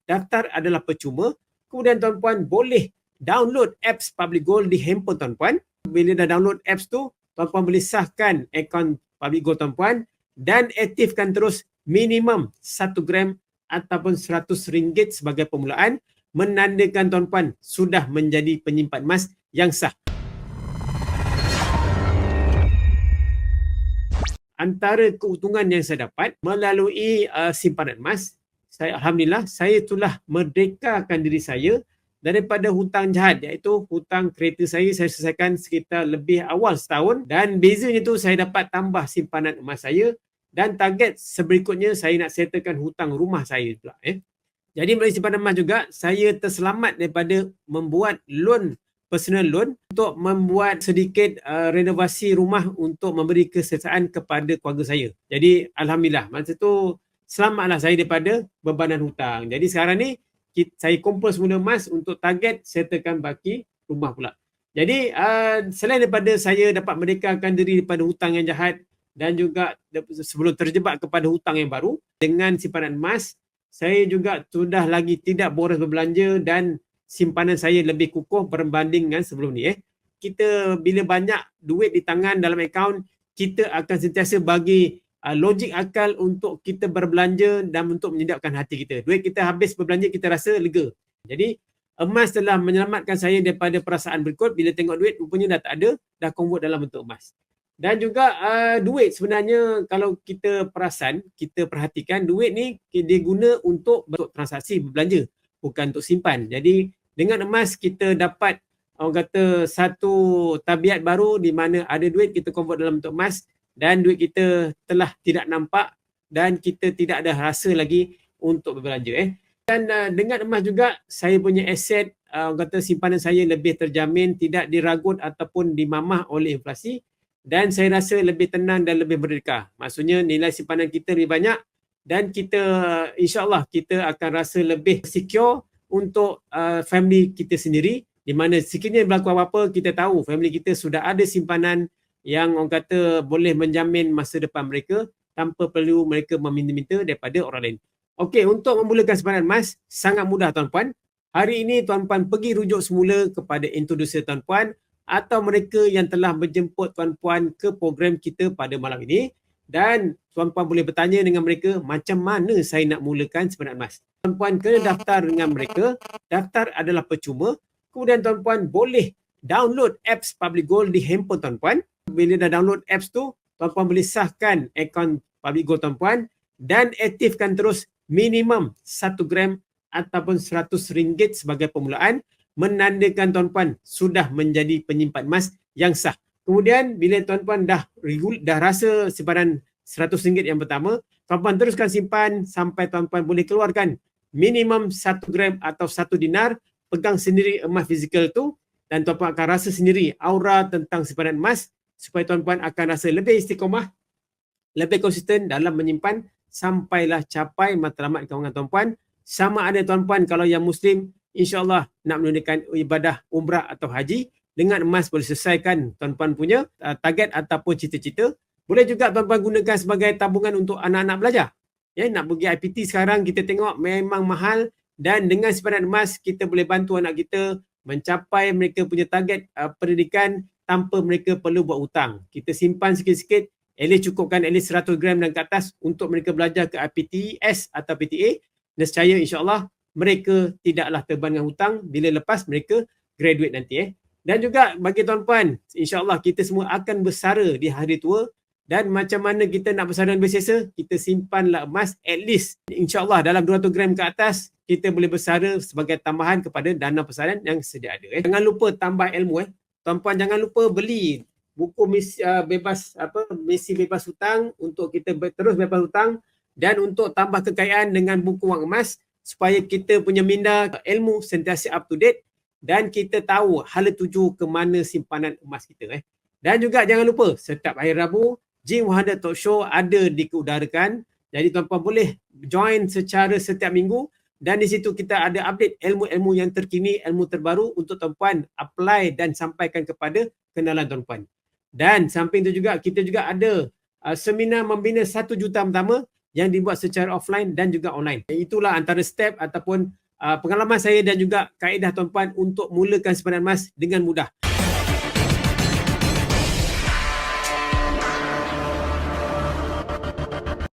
daftar adalah percuma. Kemudian tuan-puan boleh download apps Public Gold di handphone tuan-puan. Bila dah download apps tu, tuan-puan boleh sahkan akaun Public Gold tuan-puan dan aktifkan terus minimum 1 gram ataupun RM100 sebagai permulaan, menandakan tuan-puan sudah menjadi penyimpan emas yang sah. Antara keuntungan yang saya dapat melalui simpanan emas, Alhamdulillah, saya telah merdekakan diri saya daripada hutang jahat, iaitu hutang kereta saya selesaikan sekitar lebih awal setahun, dan bezanya tu saya dapat tambah simpanan emas saya, dan target seberikutnya saya nak settlekan hutang rumah saya pula. Jadi melalui simpanan emas juga, saya terselamat daripada membuat loan, personal loan untuk membuat sedikit renovasi rumah untuk memberi keselesaan kepada keluarga saya. Jadi Alhamdulillah, masa tu selamatlah saya daripada bebanan hutang. Jadi sekarang ni saya kumpul semula emas untuk target settlekan baki rumah pula. Jadi selain daripada saya dapat merdekakan diri daripada hutang yang jahat dan juga sebelum terjebak kepada hutang yang baru, dengan simpanan emas, saya juga sudah lagi tidak boros berbelanja dan simpanan saya lebih kukuh berbanding dengan sebelum ni. Kita bila banyak duit di tangan dalam akaun, kita akan sentiasa bagi logik akal untuk kita berbelanja dan untuk menyedapkan hati kita. Duit kita habis berbelanja, kita rasa lega. Jadi emas telah menyelamatkan saya daripada perasaan berikut. Bila tengok duit rupanya dah tak ada, dah convert dalam bentuk emas. Dan juga duit sebenarnya kalau kita perasan, kita perhatikan, duit ni dia guna untuk transaksi berbelanja, bukan untuk simpan. Jadi dengan emas kita dapat orang kata satu tabiat baru di mana ada duit kita convert dalam bentuk emas dan duit kita telah tidak nampak dan kita tidak ada rasa lagi untuk berbelanja. Dan dengan emas juga saya punya aset, orang kata simpanan saya lebih terjamin, tidak diragut ataupun dimamah oleh inflasi, dan saya rasa lebih tenang dan lebih berdekah. Maksudnya nilai simpanan kita lebih banyak dan kita insyaAllah kita akan rasa lebih secure untuk family kita sendiri, di mana sekiranya berlaku apa-apa, kita tahu family kita sudah ada simpanan yang orang kata boleh menjamin masa depan mereka tanpa perlu mereka meminta-minta daripada orang lain. Okey, untuk memulakan simpanan emas sangat mudah tuan-puan. Hari ini tuan-puan pergi rujuk semula kepada introducer tuan-puan atau mereka yang telah menjemput tuan-puan ke program kita pada malam ini, dan tuan-puan boleh bertanya dengan mereka macam mana saya nak mulakan simpanan emas. Tuan-puan kena daftar dengan mereka. Daftar adalah percuma. Kemudian tuan-puan boleh download apps Public Gold di handphone tuan-puan. Bila dah download apps tu, tuan-puan boleh sahkan akaun Public Gold tuan-puan dan aktifkan terus minimum 1 gram ataupun RM100 sebagai permulaan, menandakan tuan-puan sudah menjadi penyimpan emas yang sah. Kemudian bila tuan-puan dah rasa simpanan RM100 yang pertama, tuan-puan teruskan simpan sampai tuan-puan boleh keluarkan minimum 1 gram atau 1 dinar, pegang sendiri emas fizikal tu, dan tuan-puan akan rasa sendiri aura tentang simpanan emas supaya tuan-puan akan rasa lebih istiqomah, lebih konsisten dalam menyimpan sampailah capai matlamat kewangan tuan-puan. Sama ada tuan-puan kalau yang Muslim, insyaAllah nak menunaikan ibadah umrah atau haji, dengan emas boleh selesaikan tuan-puan punya target ataupun cita-cita. Boleh juga tuan-puan gunakan sebagai tabungan untuk anak-anak belajar. Nak pergi IPT sekarang kita tengok memang mahal, dan dengan simpanan emas kita boleh bantu anak kita mencapai mereka punya target pendidikan tanpa mereka perlu buat hutang. Kita simpan sikit-sikit, at least cukupkan at least 100 gram dan ke atas untuk mereka belajar ke IPTS atau PTA. Nescaya insyaAllah mereka tidaklah terban dengan hutang bila lepas mereka graduate nanti. Dan juga bagi tuan-puan, insyaAllah kita semua akan bersara di hari tua, dan macam mana kita nak bersara dan bersesa, kita simpanlah emas at least insyaAllah dalam 200 gram ke atas, kita boleh bersara sebagai tambahan kepada dana persalinan yang sedia ada. Jangan lupa tambah ilmu. Tuan-puan jangan lupa beli buku misi bebas hutang untuk kita terus bebas hutang, dan untuk tambah kekayaan dengan buku wang emas supaya kita punya minda ilmu sentiasa up to date dan kita tahu hala tuju ke mana simpanan emas kita. Dan juga jangan lupa setiap hari Rabu G100 Talk Show ada dikeudarakan. Jadi tuan-puan boleh join secara setiap minggu, dan di situ kita ada update ilmu-ilmu yang terkini, ilmu terbaru untuk tuan-puan apply dan sampaikan kepada kenalan tuan-puan. Dan samping itu juga kita juga ada seminar membina 1 juta pertama yang dibuat secara offline dan juga online. Itulah antara step ataupun pengalaman saya dan juga kaedah tuan-puan untuk mulakan simpanan emas dengan mudah.